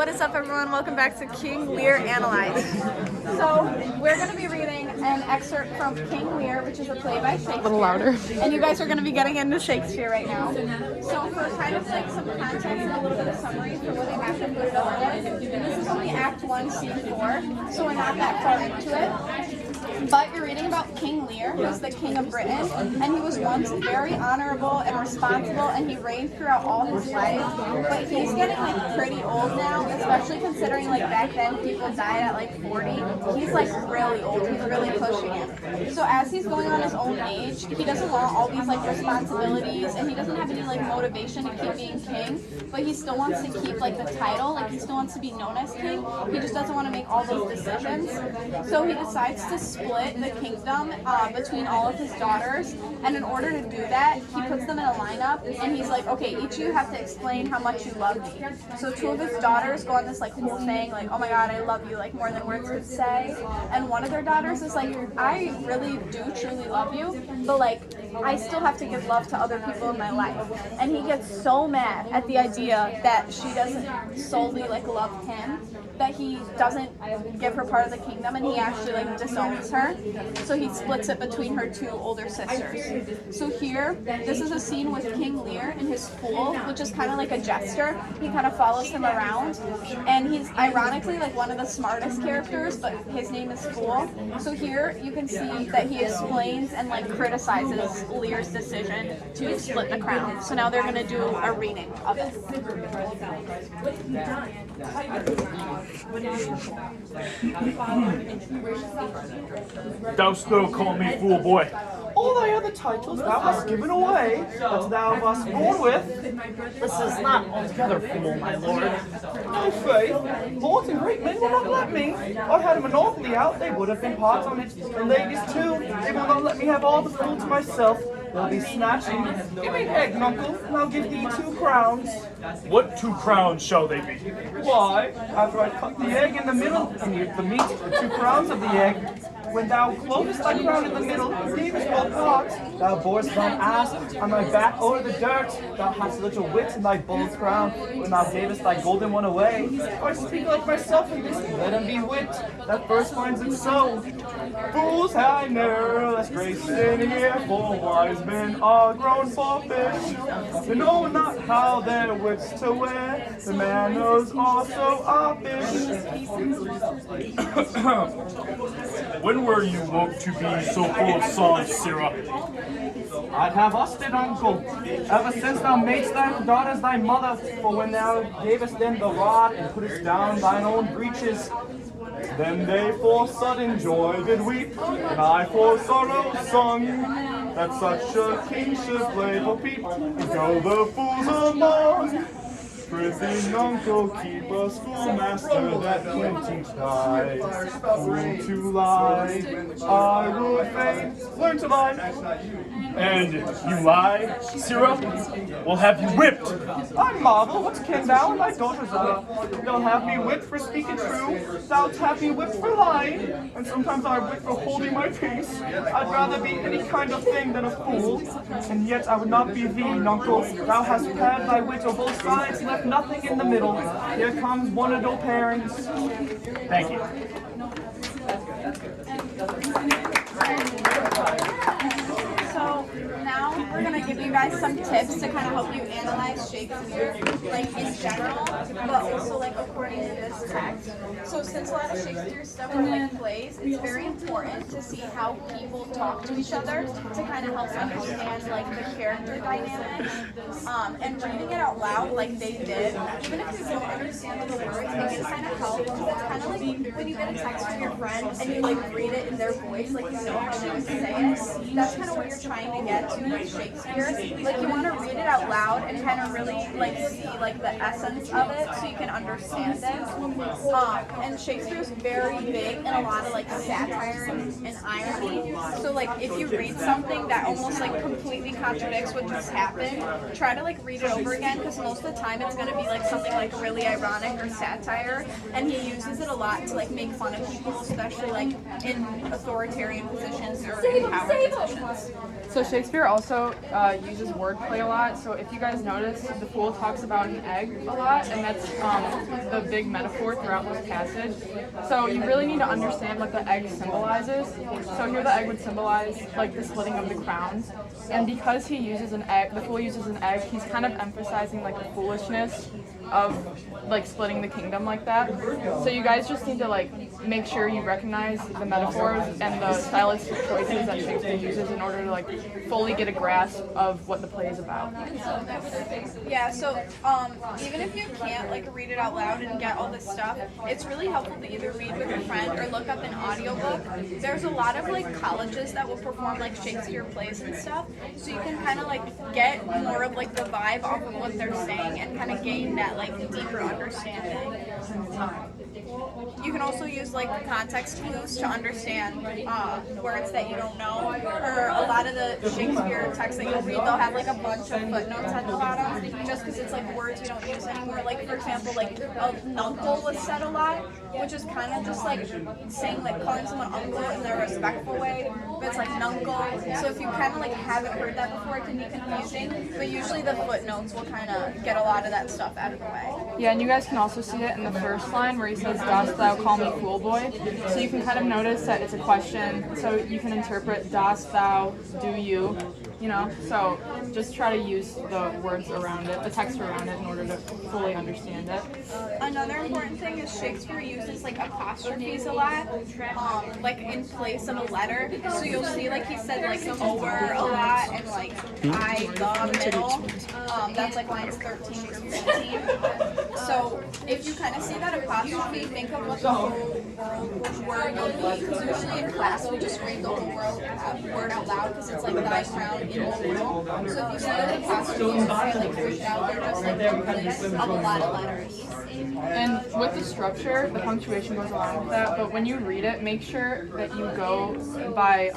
What is up, everyone? Welcome back to King Lear Analyzed. So, we're going to be reading an excerpt from King Lear, which is a play by Shakespeare. A little louder. And you guys are going to be getting into Shakespeare right now. So, for kind of like some context and a little bit of summary for what they have to put it over, this is only Act 1, Scene 4, so we're not that far into it. But you're reading about King Lear, who's the king of Britain, and he was once very honorable and responsible, and he reigned throughout all his life. But he's getting like pretty old now, especially considering like back then people died at like 40. He's like really old. He's really pushing it. So as he's going on his own age, he doesn't want all these like responsibilities, and he doesn't have any like motivation to keep being king. But he still wants to keep like the title, like he still wants to be known as king. He just doesn't want to make all those decisions. So he decides to split the kingdom between all of his daughters, and in order to do that, he puts them in a lineup, and he's like, okay, each of you have to explain how much you love me. So two of his daughters go on this like whole thing, like, oh my god, I love you, like more than words could say, and one of their daughters is like, I really do truly love you, but like, I still have to give love to other people in my life. And he gets so mad at the idea that she doesn't solely like love him, that he doesn't give her part of the kingdom, and he actually like disowns her. So he splits it between her two older sisters. So here, this is a scene with King Lear and his fool, which is kind of like a jester. He kind of follows him around, and he's ironically like one of the smartest characters, but his name is Fool. So here you can see that he explains and like criticizes Lear's decision to split the crown. So now they're going to do a reading of it. Thou still call me fool, boy. All thy other titles thou hast given away, that thou wast born with. This is not altogether fool, my lord. No faith, lords and great men will not let me. I had a monopoly out, they would have been parts on it. And ladies too, they will not let me have all the fool to myself. They'll be snatching. Give me an egg, nuncle, and I'll give thee 2 crowns. What 2 crowns shall they be? Why, after I cut the egg in the middle, and eat the meat, the 2 crowns of the egg. When thou clovest thy crown in the middle, gavest both parts, thou borest thine ass on thy back over the dirt. Thou hadst little wit in thy bull's crown, when thou gavest thy golden one away. If I speak like myself in this, let him be wit, that first finds it so. Fools have ne'er less grace in here, for wise men are grown foppish. They know not how their wits to wear, the manners are so offish. When were you wont to be so full of songs, Sirrah? I'd have usted, uncle, ever since thou madest thy daughters thy mother, for when thou gavest them the rod and puttest down thine own breeches, then they for sudden joy did weep, and I for sorrow sung, that such a king should play for peep, and go the fools among. Prithee, uncle, keep a schoolmaster that can teach thy fool to lie. I would fain learn to lie. And you lie, Sirrah? We'll have you whipped. I marvel, what can thou and thy daughters of? They'll have me whipped for speaking true, thou'lt have me whipped for lying, and sometimes I whip for holding my peace. I'd rather be any kind of thing than a fool, and yet I would not be thee, nuncle. Thou hast had thy wit on both sides, left nothing in the middle. Here comes one of those parents. Thank you. So now we're going to give you guys some tips to kind of help you analyze Shakespeare, like in general, but also like according to this text. So since a lot of Shakespeare stuff are like plays, it's very important to see how people talk to each other to kind of help understand like the character dynamics. And reading it out loud like they did, even if you don't understand the words, it can kind of help. Because it's kind of like when you get a text from your friend and you like read it in their voice, like you know how they would say it. That's kind of what you're trying to get to with Shakespeare. Like you want to read it out loud and kind of really like see like the essence of it so you can understand it. And Shakespeare's very big in a lot of like satire and irony. So like if you read something that almost like completely contradicts what just happened, try to like read it over again because most of the time it's gonna be like something like really ironic or satire, and he uses it a lot to like make fun of people, especially like in authoritarian positions or in power positions. So Shakespeare also uses wordplay a lot. So if you guys notice, the fool talks about an egg a lot, and that's the big metaphor throughout this passage. So you really need to understand what the egg symbolizes. So here the egg would symbolize like the splitting of the crowns. And because he uses an egg, the fool uses an egg, he's kind of emphasizing like the foolishness of like splitting the kingdom like that. So you guys just need to like make sure you recognize the metaphors and the stylistic choices that Shakespeare uses in order to like fully get a grasp of what the play is about. Yeah, so even if you can't like read it out loud and get all this stuff, it's really helpful to either read with a friend or look up an audiobook. There's a lot of like colleges that will perform like Shakespeare plays and stuff, so you can kind of like get more of like the vibe off of what they're saying and kind of gain that like deeper understanding. You can also use like context clues to understand words that you don't know, or a lot of the Shakespeare texts that you'll read, they'll have like a bunch of footnotes at the bottom, just because it's like words we don't use anymore. Like for example, like nuncle was said a lot, which is kind of just like saying like calling someone uncle in a respectful way, but it's like nuncle. So if you kind of like haven't heard that before, it can be confusing. But usually the footnotes will kind of get a lot of that stuff out of the way. Yeah, and you guys can also see it in the first line where he says, "Dost thou call me fool boy?" So you can kind of notice that it's a question, so you can interpret dost thou, do you, you know? So just try to use the words around it, the text around it in order to fully understand it. Another important thing is Shakespeare uses like apostrophes a lot, like in place of a letter. So you'll see like he said like over a lot and like I the middle. That's like lines 13 through 15. So if you kind of see that apostrophe, think of what the whole word will be. Because usually in class we just read the whole word out loud because it's like thy crown in the middle. So if you see that apostrophe, you just like push out there just like in place of a lot of letters. And with the structure, the punctuation goes along with that, but when you read it, make sure that you go by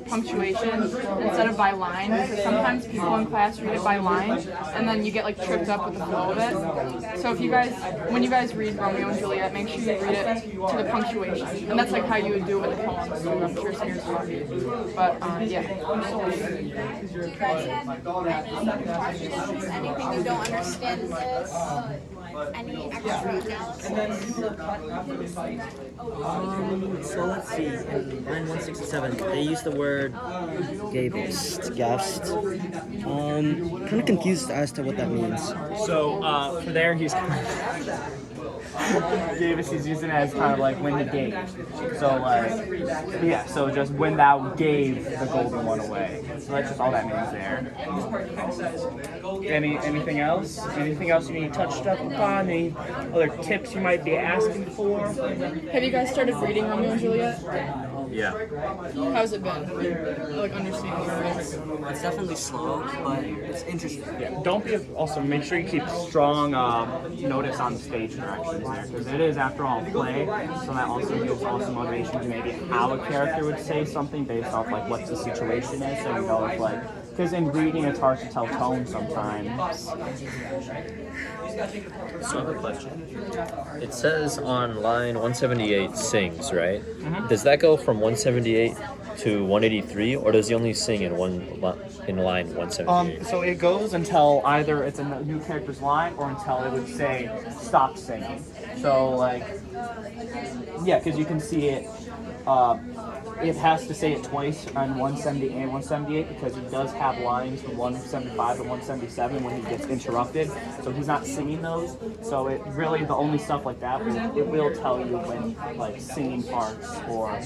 punctuation instead of by line, because sometimes people in class read it by line, and then you get like tripped up with the flow of it. So if you guys, when you guys read Romeo and Juliet, make sure you read it to the punctuation, and that's like how you would do it with the poems, so I'm sure Smear's taught you. But yeah. Do you guys have any questions? Anything you don't understand in this? Any extra analysis? So let's see, in line 167, they use the word gavest. Kind of confused as to what that means. So for there, he's Davis, he's using it as kind of like when he gave. So like, yeah, so just when thou gave the golden one away. So that's just all that means there. Anything else? Anything else you need touched up upon? Any other tips you might be asking for? Have you guys started reading Romeo and Juliet? Yeah. How's it been? Like understanding words? It's definitely slow, but it's interesting. Yeah, don't be, also make sure you keep strong notice on the stage directions there, because it is, after all, a play, so that also gives also motivation to maybe how a character would say something based off like what the situation is, so you know it's like, because in reading it's hard to tell tone sometimes. So I have a question. It says on line 178 sings, right? Does that go from 178 to 183, or does he only sing in line 178? So it goes until either it's a new character's line or until it would say stop singing. So like, yeah, because you can see it. It has to say it twice on 170 and 178 because he does have lines from 175 and 177 when he gets interrupted. So he's not singing those. So it really, the only stuff like that, it will tell you when like singing parts or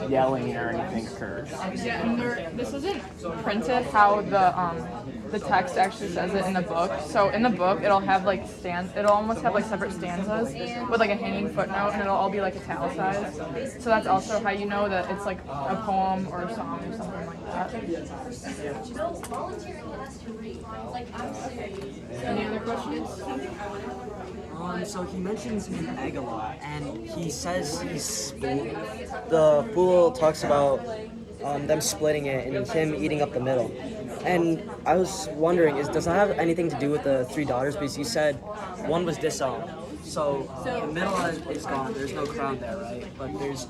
yelling or anything occurs. Yeah, and this isn't printed how the text actually says it in the book. So in the book, it'll have like it'll almost have like separate stanzas with like a hanging footnote, and it'll all be like italicized. So that's also how you know that it's like a poem or a song or something like that. Any other questions? So he mentions an egg a lot, and he says the fool talks about them splitting it and him eating up the middle. And I was wondering, does that have anything to do with the three daughters? Because you said one was disowned. So the middle is gone. There's no crown there, right? But there's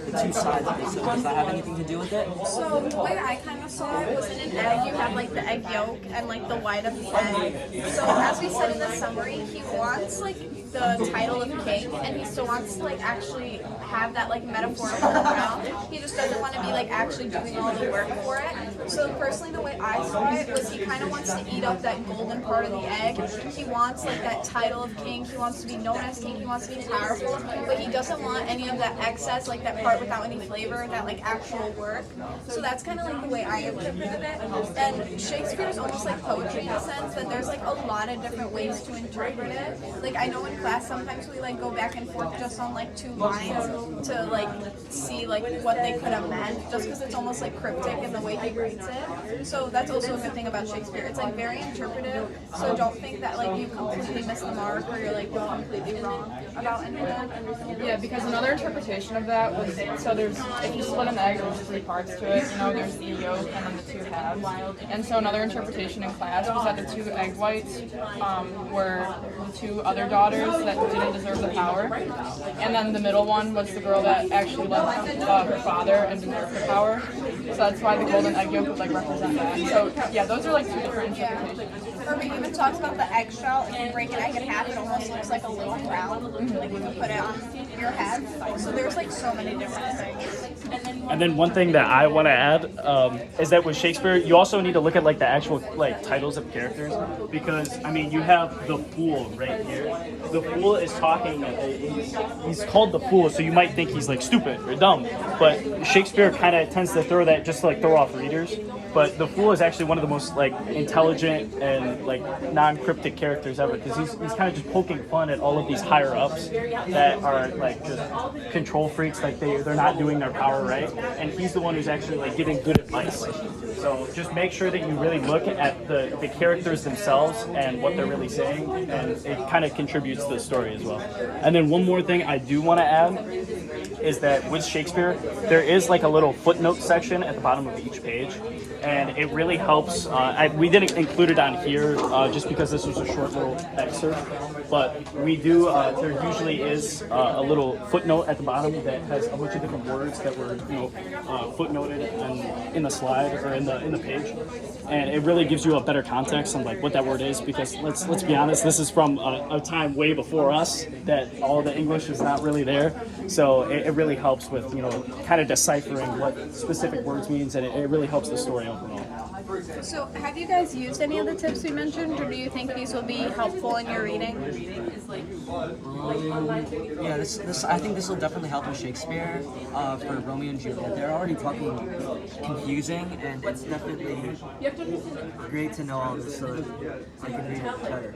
the two sides of it. So does that have anything to do with it? So the way I kind of saw it was in an egg, you have like the egg yolk and like the white of the egg. So as we said in the summary, he wants like the title of king, and he still wants to like actually have that like metaphorical crown. He just doesn't want to be like actually doing all the work for it. So personally, the way I saw it was he kind of wants to eat up that golden part of the egg. He wants like that title of king. He wants to be known as king. He wants to be powerful, but he doesn't want any of that excess, like that part without any flavor, that like actual work. So that's kind of like the way I interpreted it. And Shakespeare is almost like poetry in the sense that there's like a lot of different ways to interpret it. Like I know in class sometimes we like go back and forth just on like 2 lines to like see like what they could have meant, just because it's almost like cryptic in the way he writes it. So that's also a good thing about Shakespeare. It's like very interpretive. So don't think that like you completely miss the mark or you're like completely wrong about anything. Yeah, because another interpretation of that was, so there's, if you split an egg, there's 3 parts to it. You know, there's the yolk and then the 2 halves. And so another interpretation in class was that the 2 egg whites were the 2 other daughters that didn't deserve the power. And then the middle one was the girl that actually loved her father and deserved the power. So that's why the golden egg yolk would like represent that. So yeah, those are like 2 different interpretations. Or we even talked about the eggshell. If you break an egg in half, it almost looks like a little crown. Like you can put it on your head. So there's like so many different things. And then one thing that I want to add is that with Shakespeare, you also need to look at like the actual like titles of characters, because I mean you have the fool right here. The fool is talking. He's called the fool, so you might think he's like stupid or dumb, but Shakespeare kind of tends to throw that just to like throw off readers. But the fool is actually one of the most like intelligent and like non-cryptic characters ever, because he's kind of just poking fun at all of these higher ups that are like just control freaks, like they're not doing their power right, and he's the one who's actually like giving good advice. So just make sure that you really look at the characters themselves and what they're really saying, and it kind of contributes to the story as well. And then one more thing I do want to add is that with Shakespeare, there is like a little footnote section at the bottom of each page, and it really helps. We didn't include it on here just because this was a short little excerpt, but we do. There usually is a little footnote at the bottom that has a bunch of different words that were footnoted in the slide or in the page, and it really gives you a better context on like what that word is, because let's be honest, this is from a time way before us that all the English is not really there, so it really helps with kind of deciphering what specific words means, and it really helps the story overall. So have you guys used any of the tips we mentioned, or do you think these will be helpful in your reading? Yeah, this I think this will definitely help with Shakespeare for Romeo and Juliet. They're already fucking confusing, and it's definitely great to know all this so that I can read it better.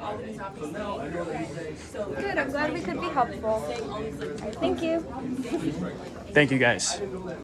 Good, I'm glad we could be helpful. Thank you. Thank you guys.